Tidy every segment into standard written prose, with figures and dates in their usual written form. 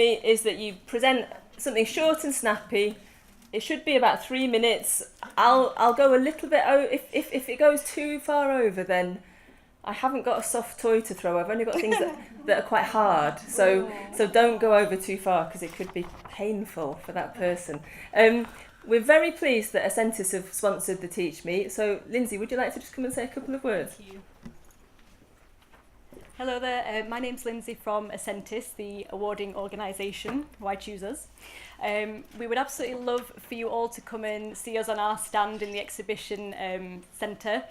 Teachmeet is that you present something short and snappy. It should be about 3 minutes. I'll go a little bit over. If it goes too far over, then I haven't got a soft toy to throw. I've only got things that are quite hard. So don't go over too far because it could be painful for that person. We're very pleased that Ascentis have sponsored the Teachmeet. So Lindsay, would you like to just come and say a couple of words? Thank you. Hello there, my name's Lindsay from Ascentis, the awarding organisation. Why choose us? We would absolutely love for you all to come and see us on our stand in the exhibition centre.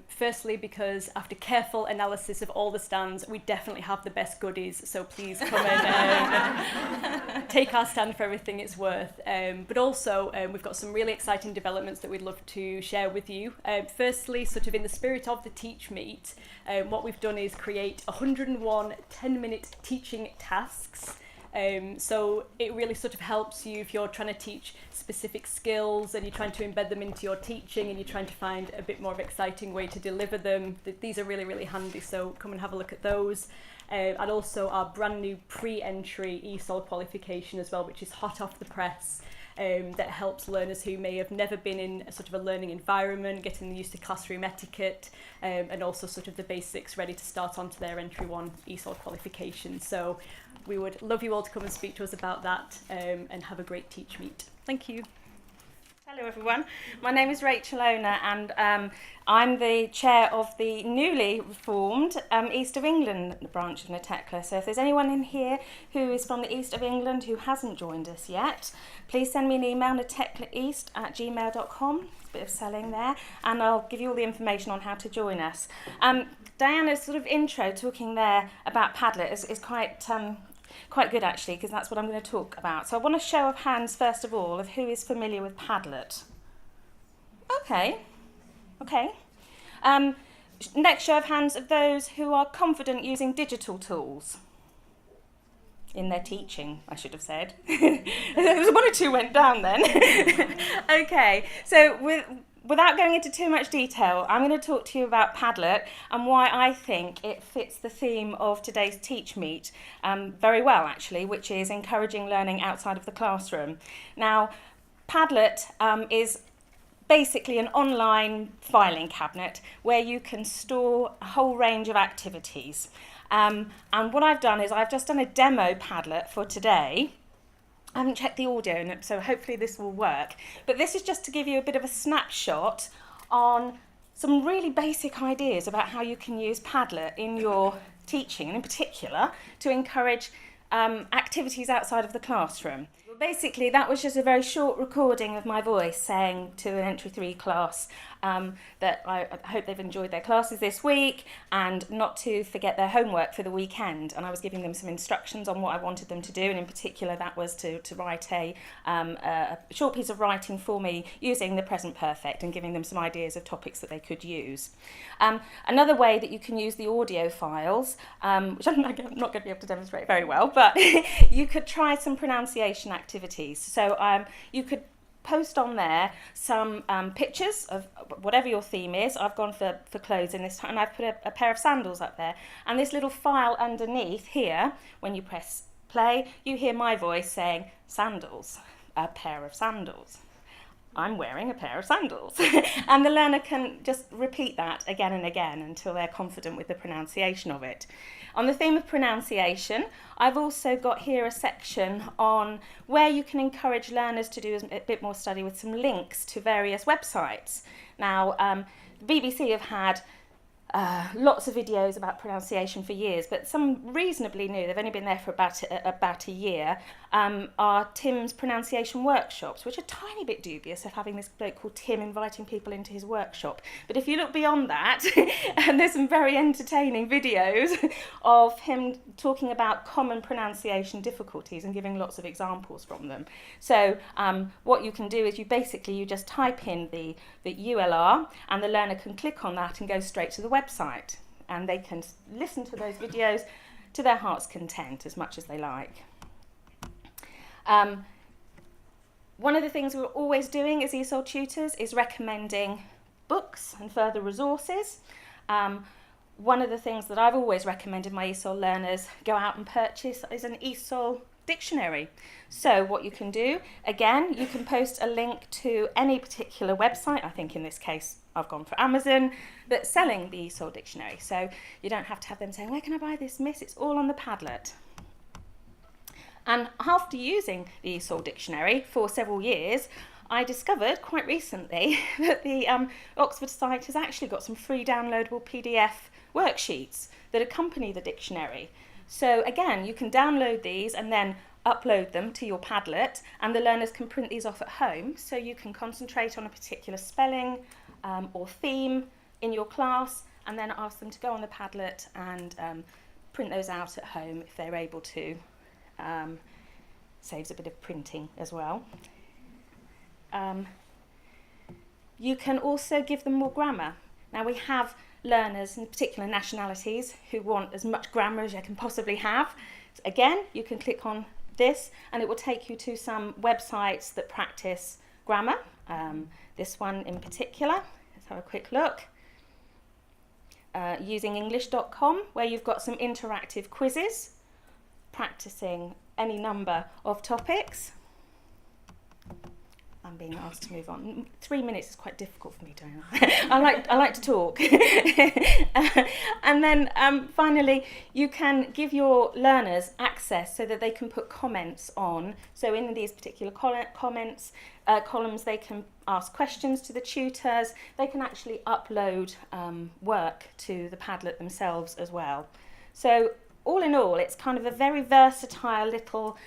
Firstly, because after careful analysis of all the stands, we definitely have the best goodies, so please come and take our stand for everything it's worth. But also, we've got some really exciting developments that we'd love to share with you. Firstly, sort of in the spirit of the Teachmeet, what we've done is create 101 10-minute teaching tasks. So it really sort of helps you if you're trying to teach specific skills and you're trying to embed them into your teaching and you're trying to find a bit more of an exciting way to deliver them. These are really, really handy, so come and have a look at those. And also our brand new pre-entry ESOL qualification as well, which is hot off the press. That helps learners who may have never been in a sort of a learning environment, getting them used to classroom etiquette, and also sort of the basics ready to start onto their entry one ESOL qualification. So we would love you all to come and speak to us about that, and have a great Teachmeet. Thank you. Hello everyone, my name is Rachel Owner and I'm the chair of the newly reformed East of England branch of NATECLA. So if there's anyone in here who is from the East of England who hasn't joined us yet, please send me an email, nateclaeast@gmail.com, a bit of selling there, and I'll give you all the information on how to join us. Diana's sort of intro talking there about Padlet is quite good actually, because that's what I'm going to talk about. So I want a show of hands first of all of who is familiar with Padlet. Okay. Next show of hands of those who are confident using digital tools in their teaching, I should have said. One or two went down then. Okay, so without going into too much detail, I'm going to talk to you about Padlet and why I think it fits the theme of today's Teachmeet very well, actually, which is encouraging learning outside of the classroom. Now, Padlet is basically an online filing cabinet where you can store a whole range of activities. And what I've done is I've just done a demo Padlet for today. I haven't checked the audio, so hopefully this will work. But this is just to give you a bit of a snapshot on some really basic ideas about how you can use Padlet in your teaching, and in particular to encourage activities outside of the classroom. Well, basically, that was just a very short recording of my voice saying to an entry 3 class that I hope they've enjoyed their classes this week and not to forget their homework for the weekend. And I was giving them some instructions on what I wanted them to do, and in particular that was to write a short piece of writing for me using the present perfect and giving them some ideas of topics that they could use. Another way that you can use the audio files, which I'm not going to be able to demonstrate very well, but you could try some pronunciation activities. So you could post on there some pictures of whatever your theme is. I've gone for clothes in this time, and I've put a pair of sandals up there. And this little file underneath here, when you press play, you hear my voice saying, sandals, a pair of sandals. I'm wearing a pair of sandals. And the learner can just repeat that again and again until they're confident with the pronunciation of it. On the theme of pronunciation, I've also got here a section on where you can encourage learners to do a bit more study with some links to various websites. Now, the BBC have had lots of videos about pronunciation for years, but some reasonably new, they've only been there for about a year, are Tim's pronunciation workshops, which are a tiny bit dubious of having this bloke called Tim inviting people into his workshop. But if you look beyond that, and there's some very entertaining videos of him talking about common pronunciation difficulties and giving lots of examples from them. So what you can do is you just type in the ULR, and the learner can click on that and go straight to the website, and they can listen to those videos to their heart's content as much as they like. One of the things we're always doing as ESOL tutors is recommending books and further resources. One of the things that I've always recommended my ESOL learners go out and purchase is an ESOL dictionary. So what you can do, again, you can post a link to any particular website. I think in this case I've gone for Amazon, that's selling the eSoul dictionary. So you don't have to have them saying, where can I buy this, miss? It's all on the Padlet. And after using the eSoul dictionary for several years, I discovered quite recently that the Oxford site has actually got some free downloadable PDF worksheets that accompany the dictionary. So again, you can download these and then upload them to your Padlet, and the learners can print these off at home, so you can concentrate on a particular spelling or theme in your class, and then ask them to go on the Padlet and print those out at home if they're able to. Saves a bit of printing as well. You can also give them more grammar. Now we have learners in particular nationalities who want as much grammar as you can possibly have. So again, you can click on this and it will take you to some websites that practice grammar. This one in particular, let's have a quick look. Usingenglish.com, where you've got some interactive quizzes practicing any number of topics. I'm being asked to move on. 3 minutes is quite difficult for me, Diana. I like to talk. And then finally, you can give your learners access so that they can put comments on. So in these particular columns, they can ask questions to the tutors. They can actually upload work to the Padlet themselves as well. So all in all, it's kind of a very versatile little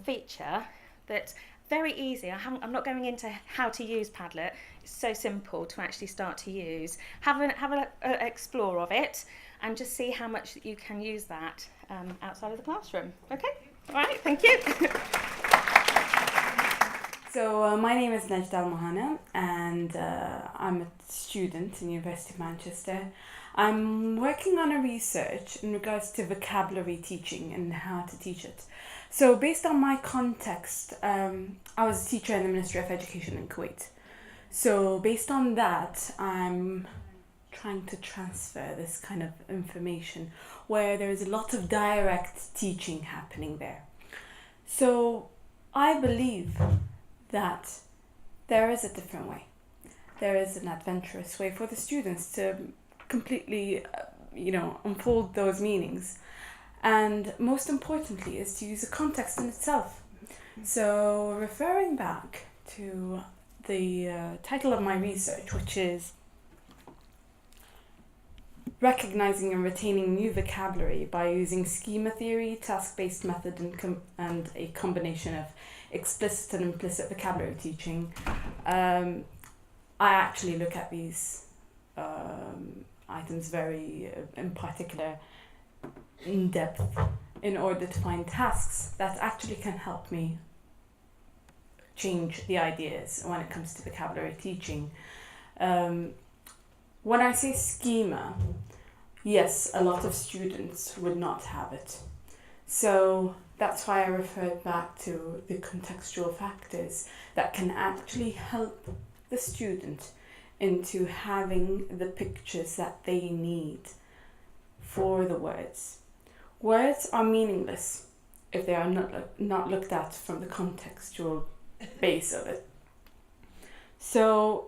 feature that's very easy. I'm not going into how to use Padlet. It's so simple to actually start to use. Have an explore of it and just see how much you can use that outside of the classroom. Okay? All right, thank you. So my name is Nestor Lujan and I'm a student in the University of Manchester. I'm working on a research in regards to vocabulary teaching and how to teach it. So based on my context, I was a teacher in the Ministry of Education in Kuwait. So based on that, I'm trying to transfer this kind of information where there is a lot of direct teaching happening there. So I believe that there is a different way. There is an adventurous way for the students to completely, unfold those meanings. And most importantly is to use a context in itself. So referring back to the title of my research, which is Recognizing and Retaining New Vocabulary by Using Schema Theory, Task-Based Method and a Combination of Explicit and Implicit Vocabulary Teaching, I actually look at these items very in particular in depth in order to find tasks that actually can help me change the ideas when it comes to vocabulary teaching. When I say schema, yes, a lot of students would not have it. So that's why I referred back to the contextual factors that can actually help the student into having the pictures that they need for the words. Words are meaningless if they are not looked at from the contextual base of it. So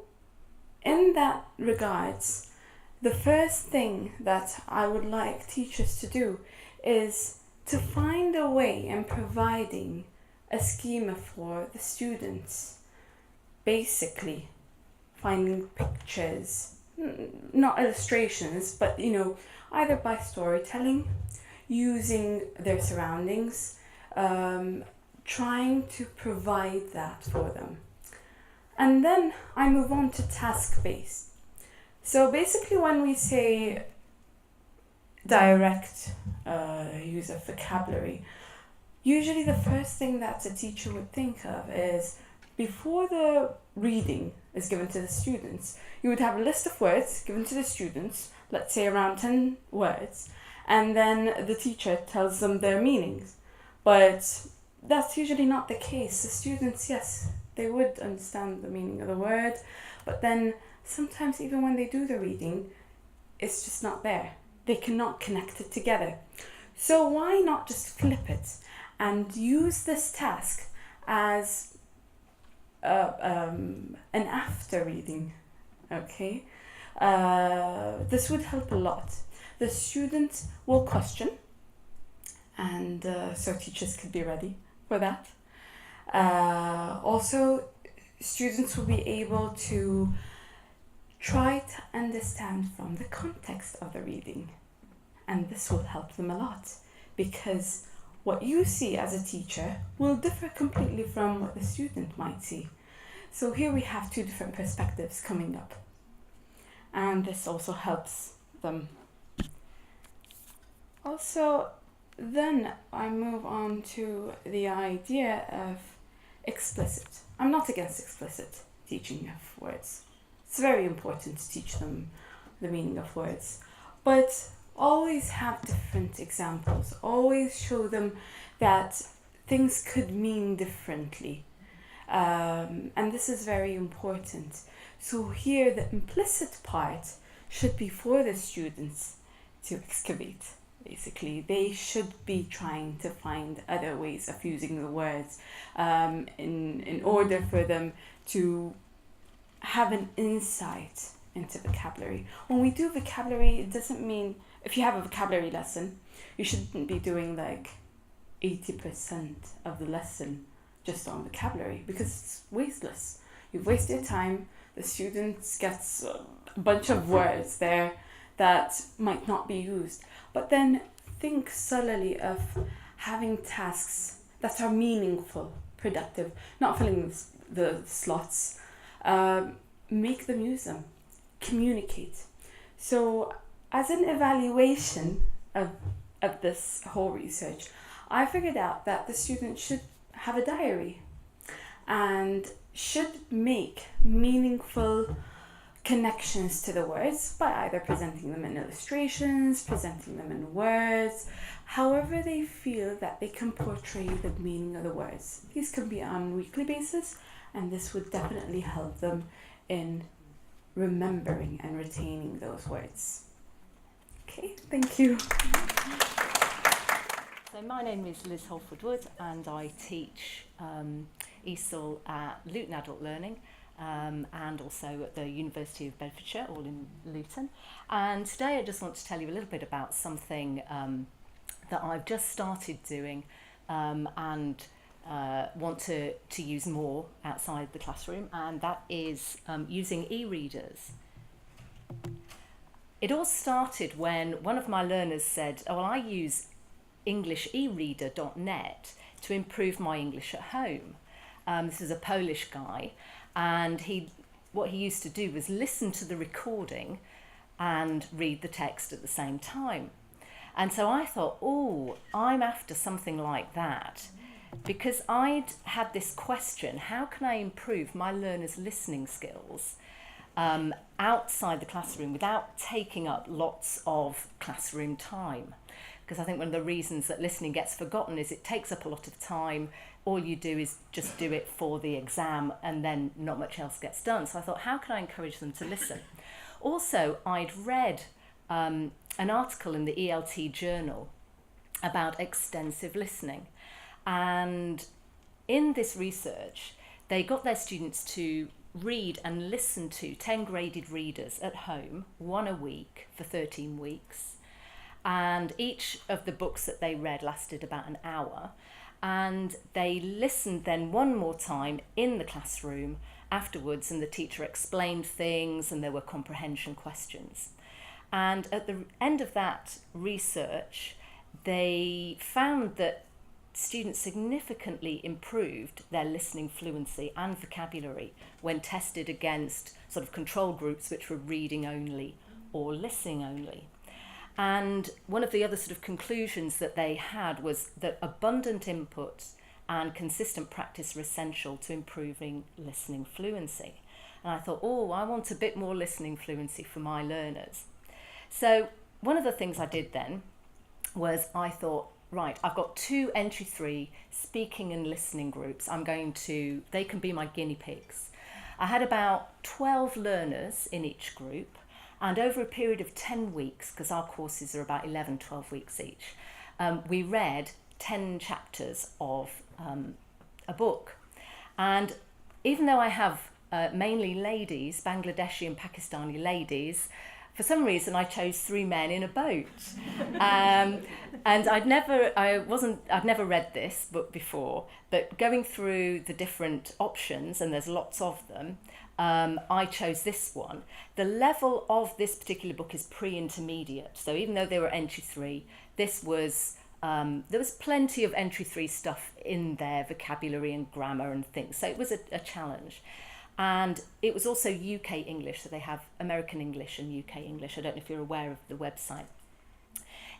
in that regards, the first thing that I would like teachers to do is to find a way in providing a schema for the students. Basically, finding pictures, not illustrations, but either by storytelling, using their surroundings, trying to provide that for them. And then I move on to task-based. So basically when we say direct use of vocabulary, usually the first thing that a teacher would think of is before the reading is given to the students, you would have a list of words given to the students, let's say around 10 words, and then the teacher tells them their meanings. But that's usually not the case. The students, yes, they would understand the meaning of the word, but then sometimes even when they do the reading, it's just not there. They cannot connect it together. So why not just flip it and use this task as an after reading. Okay, this would help a lot. The students will question, and so teachers could be ready for that. Also, students will be able to try to understand from the context of the reading, and this will help them a lot, because what you see as a teacher will differ completely from what the student might see. So here we have two different perspectives coming up, and this also helps them. Also, then I move on to the idea of explicit. I'm not against explicit teaching of words. It's very important to teach them the meaning of words, but always have different examples. Always show them that things could mean differently. And this is very important. So here the implicit part should be for the students to excavate. Basically, they should be trying to find other ways of using the words in order for them to have an insight into vocabulary. When we do vocabulary, it doesn't mean, if you have a vocabulary lesson, you shouldn't be doing like 80% of the lesson just on vocabulary, because it's wasteless. You've wasted your time. The students gets a bunch of words there that might not be used. But then think solely of having tasks that are meaningful, productive, not filling the slots. Make them use them, communicate. So as an evaluation of this whole research, I figured out that the student should have a diary and should make meaningful connections to the words by either presenting them in illustrations, presenting them in words, however they feel that they can portray the meaning of the words. These can be on a weekly basis, and this would definitely help them in remembering and retaining those words. Okay, thank you. So my name is Littlefoot Woods, and I teach ESOL at Luton Adult Learning and also at the University of Bedfordshire, all in Luton. And today I just want to tell you a little bit about something that I've just started doing and want to use more outside the classroom, and that is using e-readers. It all started when one of my learners said, oh, well, I use EnglishEreader.net to improve my English at home. This is a Polish guy, and what he used to do was listen to the recording and read the text at the same time. And so I thought, oh, I'm after something like that, because I'd had this question: how can I improve my learners' listening skills outside the classroom without taking up lots of classroom time? Because I think one of the reasons that listening gets forgotten is it takes up a lot of time. All you do is just do it for the exam, and then not much else gets done. So I thought, how can I encourage them to listen? Also, I'd read an article in the ELT journal about extensive listening. And in this research, they got their students to read and listen to 10 graded readers at home, one a week for 13 weeks. And each of the books that they read lasted about an hour. And they listened then one more time in the classroom afterwards, and the teacher explained things and there were comprehension questions. And at the end of that research, they found that students significantly improved their listening fluency and vocabulary when tested against sort of control groups which were reading only or listening only. And one of the other sort of conclusions that they had was that abundant input and consistent practice are essential to improving listening fluency. And I thought, oh, I want a bit more listening fluency for my learners. So one of the things I did then was I thought, right, I've got 2 entry 3 speaking and listening groups. They can be my guinea pigs. I had about 12 learners in each group. And over a period of 10 weeks, because our courses are about 11, 12 weeks each, we read 10 chapters of a book. And even though I have mainly ladies, Bangladeshi and Pakistani ladies, for some reason I chose 3 men in a boat. And I'd never read this book before, but going through the different options, and there's lots of them, I chose this one. The level of this particular book is pre-intermediate. So even though they were entry 3, this was, there was plenty of entry 3 stuff in there, vocabulary and grammar and things. So it was a challenge. And it was also UK English, so they have American English and UK English. I don't know if you're aware of the website.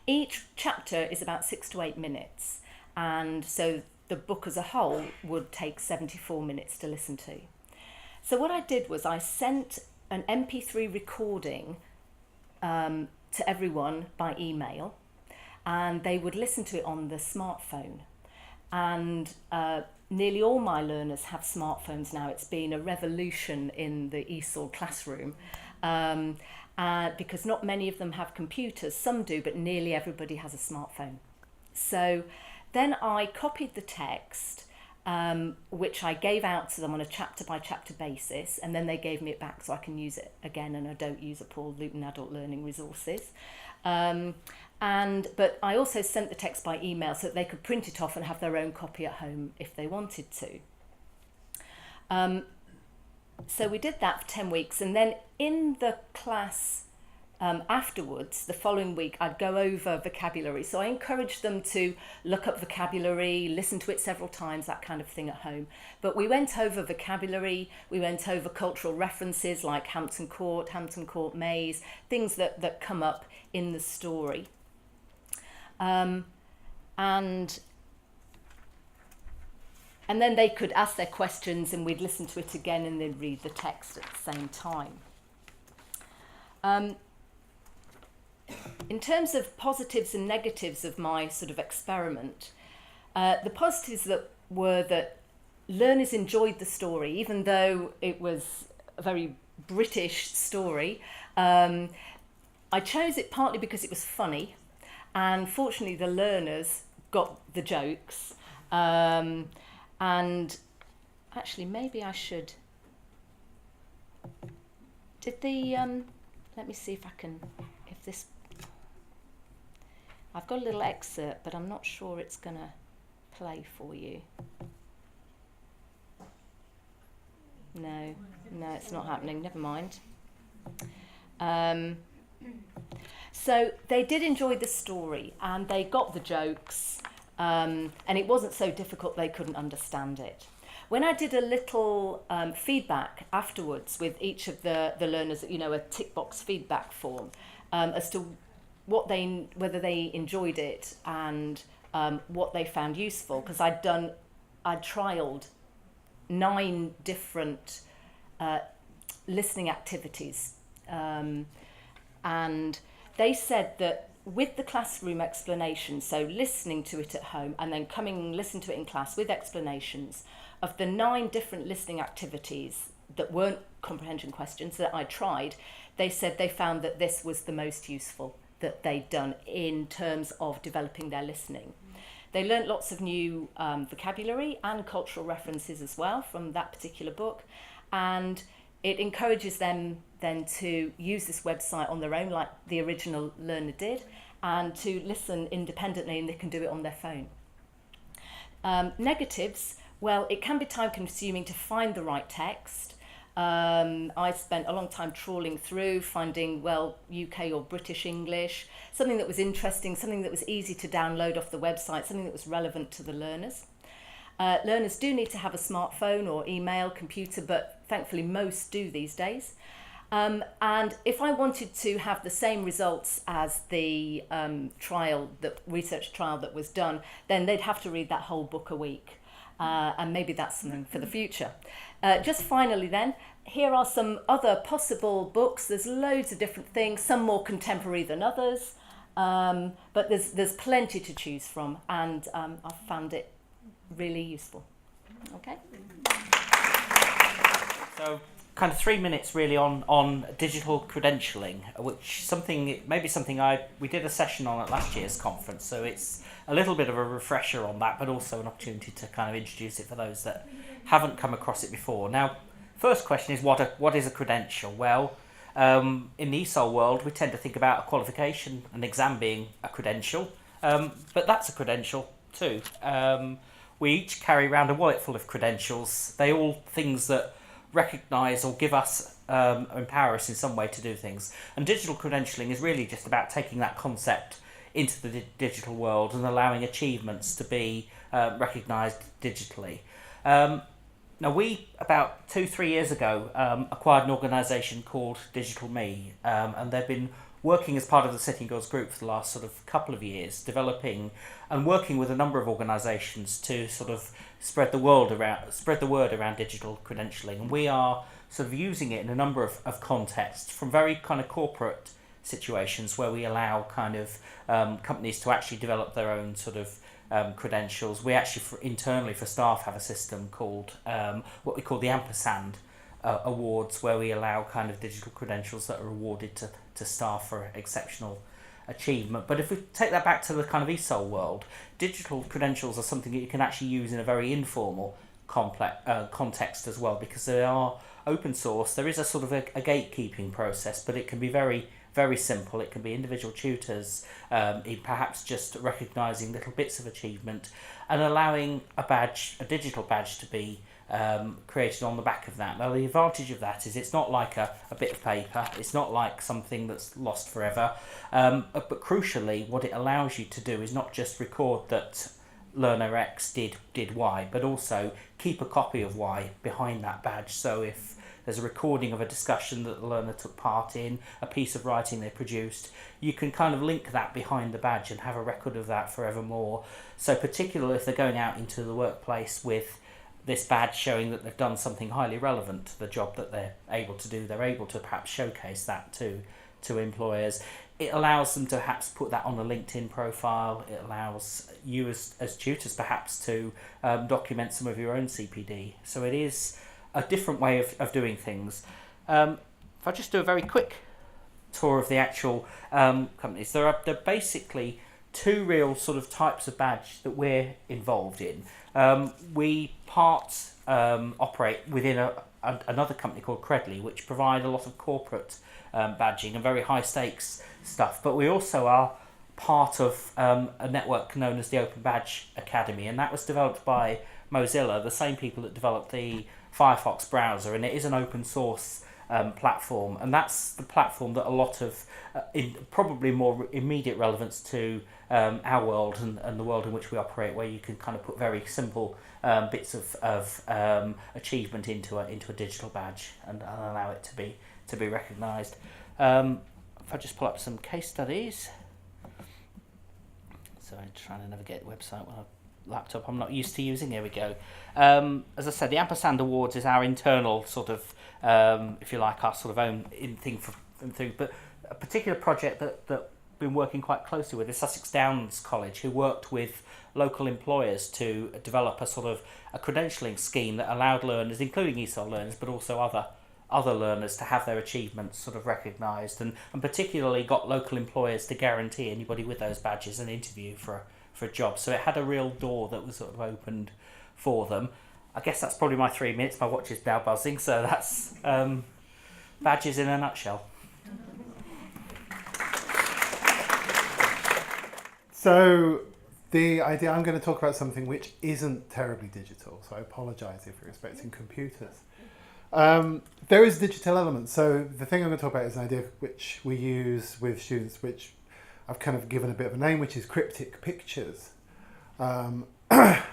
Each chapter is about 6 to 8 minutes, and so the book as a whole would take 74 minutes to listen to. So what I did was I sent an MP3 recording to everyone by email, and they would listen to it on the smartphone. And nearly all my learners have smartphones now. It's been a revolution in the ESOL classroom because not many of them have computers. Some do, but nearly everybody has a smartphone. So then I copied the text, which I gave out to them on a chapter by chapter basis, and then they gave me it back so I can use it again, and I don't use up all Luton Adult Learning resources. But I also sent the text by email so that they could print it off and have their own copy at home if they wanted to. So we did that for 10 weeks, and then in the class afterwards, the following week, I'd go over vocabulary. So I encouraged them to look up vocabulary, listen to it several times, that kind of thing at home. But we went over vocabulary, we went over cultural references like Hampton Court Maze, things that come up in the story. And then they could ask their questions, and we'd listen to it again, and they'd read the text at the same time. In terms of positives and negatives of my sort of experiment, the positives were that learners enjoyed the story, even though it was a very British story. I chose it partly because it was funny, and fortunately the learners got the jokes. And actually, maybe I should. Let me see if I can. I've got a little excerpt, but I'm not sure it's going to play for you. No, it's not happening. Never mind. So they did enjoy the story, and they got the jokes, and it wasn't so difficult they couldn't understand it. When I did a little feedback afterwards with each of the learners, a tick box feedback form, as to whether they enjoyed it and what they found useful, because I'd trialed 9 different listening activities, and they said that with the classroom explanation, so listening to it at home and then listen to it in class with explanations, of the 9 different listening activities that weren't comprehension questions that I tried, they said they found that this was the most useful that they'd done in terms of developing their listening. They learnt lots of new vocabulary and cultural references as well from that particular book, and it encourages them then to use this website on their own, like the original learner did, and to listen independently, and they can do it on their phone. Negatives, well, it can be time consuming to find the right text. I spent a long time trawling through, finding, UK or British English, something that was interesting, something that was easy to download off the website, something that was relevant to the learners. Learners do need to have a smartphone or email, computer, but thankfully most do these days. And if I wanted to have the same results as the research trial that was done, then they'd have to read that whole book a week. And maybe that's something for the future. Just finally then, here are some other possible books. There's loads of different things, some more contemporary than others, but there's plenty to choose from, and I've found it really useful. Okay. So kind of 3 minutes really on digital credentialing, which we did a session on at last year's conference, so it's a little bit of a refresher on that, but also an opportunity to kind of introduce it for those that haven't come across it before. Now, first question is what is a credential? Well, in the ESOL world, we tend to think about a qualification, an exam being a credential, but that's a credential too. We each carry around a wallet full of credentials. They all things that recognise or give us, empower us in some way to do things. And digital credentialing is really just about taking that concept into the digital world and allowing achievements to be recognised digitally. Now we, about 2-3 years ago, acquired an organisation called Teachmeet, and they've been working as part of the Sitting Girls group for the last sort of couple of years, developing and working with a number of organisations to sort of spread the word around digital credentialing. And we are sort of using it in a number of contexts, from very kind of corporate situations where we allow kind of companies to actually develop their own sort of credentials. We actually internally for staff have a system called what we call the Ampersand Awards, where we allow kind of digital credentials that are awarded to staff for exceptional achievement. But if we take that back to the kind of ESOL world, digital credentials are something that you can actually use in a very informal context as well, because they are open source. There is a sort of a gatekeeping process, but it can be very, very simple. It can be individual tutors, perhaps just recognising little bits of achievement and allowing a digital badge to be created on the back of that. Now, the advantage of that is it's not like a bit of paper, it's not like something that's lost forever, but crucially what it allows you to do is not just record that learner X did Y, but also keep a copy of Y behind that badge. So if there's a recording of a discussion that the learner took part in, a piece of writing they produced, you can kind of link that behind the badge and have a record of that forevermore. So particularly if they're going out into the workplace with this badge showing that they've done something highly relevant to the job that they're able to do, they're able to perhaps showcase that to employers. It allows them to perhaps put that on a LinkedIn profile. It allows you as tutors perhaps to document some of your own CPD. So it is a different way of doing things. If I just do a very quick tour of the actual companies, there are basically two real sort of types of badge that we're involved in. We operate within another company called Credly, which provide a lot of corporate badging and very high stakes stuff, but we also are part of a network known as the Open Badge Academy, and that was developed by Mozilla, the same people that developed the Firefox browser, and it is an open source platform, and that's the platform that a lot of probably more immediate relevance to our world and the world in which we operate, where you can kind of put very simple bits of achievement into a digital badge and allow it to be recognised. If I just pull up some case studies. So I'm trying to navigate the website with a laptop I'm not used to using. Here we go. As I said, the Ampersand Awards is our internal sort of, if you like, our sort of own thing. But a particular project that we've been working quite closely with is Sussex Downs College, who worked with local employers to develop a sort of a credentialing scheme that allowed learners, including ESOL learners, but also other learners, to have their achievements sort of recognised, and particularly got local employers to guarantee anybody with those badges an interview for a job. So it had a real door that was sort of opened for them. I guess that's probably my 3 minutes. My watch is now buzzing, so that's badges in a nutshell. So the idea, I'm going to talk about something which isn't terribly digital, so I apologise if you're expecting computers. There is a digital element. So the thing I'm going to talk about is an idea which we use with students, which I've kind of given a bit of a name, which is cryptic pictures. And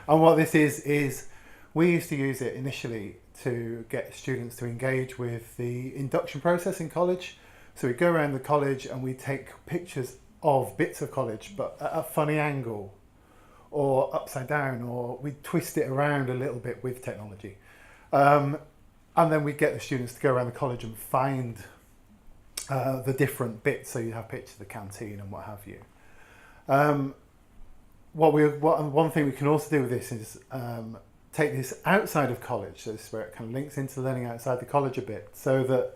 what this is we used to use it initially to get students to engage with the induction process in college. So we go around the college and we take pictures of bits of college, but at a funny angle or upside down, or we twist it around a little bit with technology. And then we get the students to go around the college and find the different bits. So you have pictures of the canteen and what have you. One thing we can also do with this is take this outside of college. So this is where it kind of links into learning outside the college a bit, so that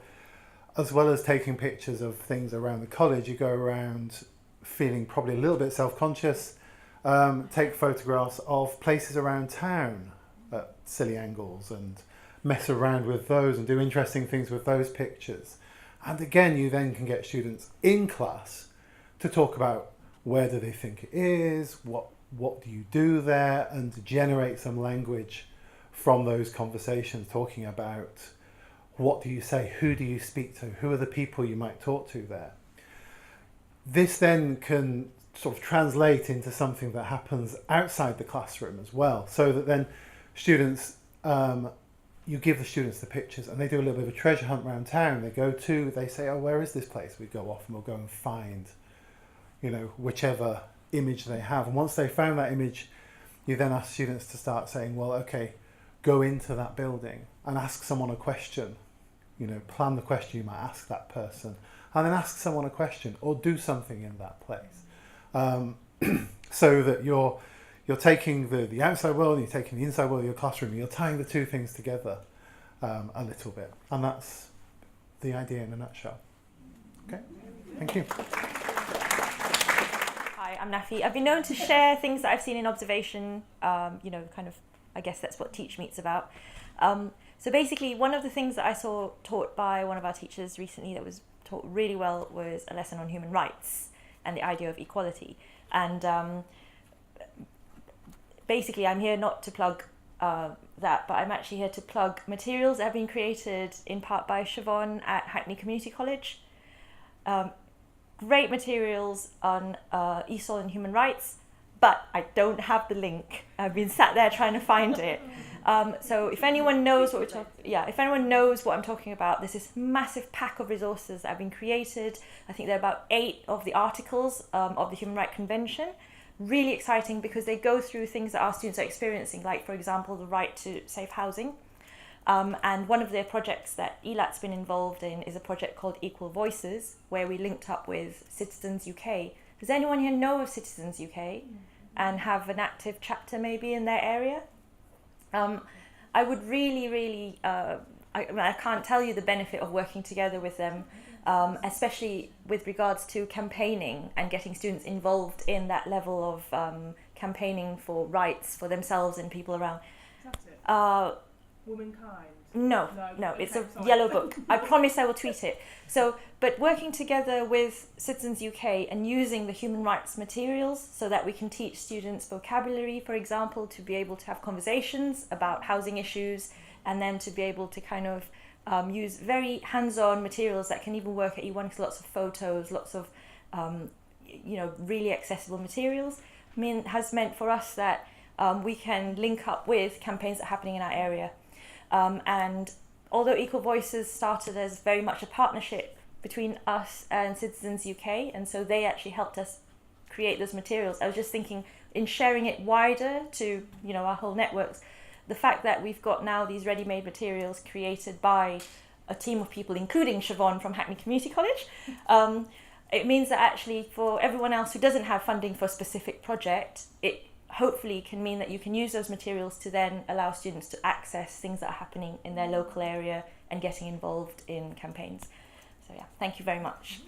as well as taking pictures of things around the college, you go around feeling probably a little bit self-conscious, take photographs of places around town at silly angles and mess around with those and do interesting things with those pictures. And again, you then can get students in class to talk about where do they think it is, what do you do there, and to generate some language from those conversations, talking about what do you say, who do you speak to, who are the people you might talk to there. This then can sort of translate into something that happens outside the classroom as well, so that then students, you give the students the pictures and they do a little bit of a treasure hunt around town. They say, oh, where is this place? We go off and we'll go and find, whichever image they have. And once they found that image, you then ask students to start saying, well, okay, go into that building and ask someone a question. Plan the question you might ask that person, and then ask someone a question or do something in that place. So that you're taking the outside world and you're taking the inside world of your classroom and you're tying the two things together a little bit. And that's the idea in a nutshell. Okay, thank you. Hi, I'm Nafi. I've been known to share things that I've seen in observation, I guess that's what Teachmeet's about. So basically, one of the things that I saw taught by one of our teachers recently that was taught really well was a lesson on human rights and the idea of equality. And basically, I'm here not to plug that, but I'm actually here to plug materials that have been created in part by Siobhan at Hackney Community College. Great materials on ESOL and human rights, but I don't have the link. I've been sat there trying to find it. So if anyone knows what if anyone knows what I'm talking about, there's this massive pack of resources that have been created. I think there are about 8 of the articles of the Human Rights Convention. Really exciting because they go through things that our students are experiencing, like, for example, the right to safe housing. And one of their projects that ELAT's been involved in is a project called Equal Voices, where we linked up with Citizens UK. Does anyone here know of Citizens UK and have an active chapter maybe in their area? I would really, I can't tell you the benefit of working together with them, especially with regards to campaigning and getting students involved in that level of campaigning for rights for themselves and people around. Womankind. No, it's a yellow book. I promise I will tweet it. So, but working together with Citizens UK and using the human rights materials so that we can teach students vocabulary, for example, to be able to have conversations about housing issues, and then to be able to kind of use very hands-on materials that can even work at E1, lots of photos, lots of, really accessible materials, has meant for us that we can link up with campaigns that are happening in our area. And although Equal Voices started as very much a partnership between us and Citizens UK, and so they actually helped us create those materials, I was just thinking in sharing it wider to, our whole networks, the fact that we've got now these ready-made materials created by a team of people, including Siobhan from Hackney Community College, it means that actually for everyone else who doesn't have funding for a specific project, it hopefully can mean that you can use those materials to then allow students to access things that are happening in their local area and getting involved in campaigns. So yeah, thank you very much.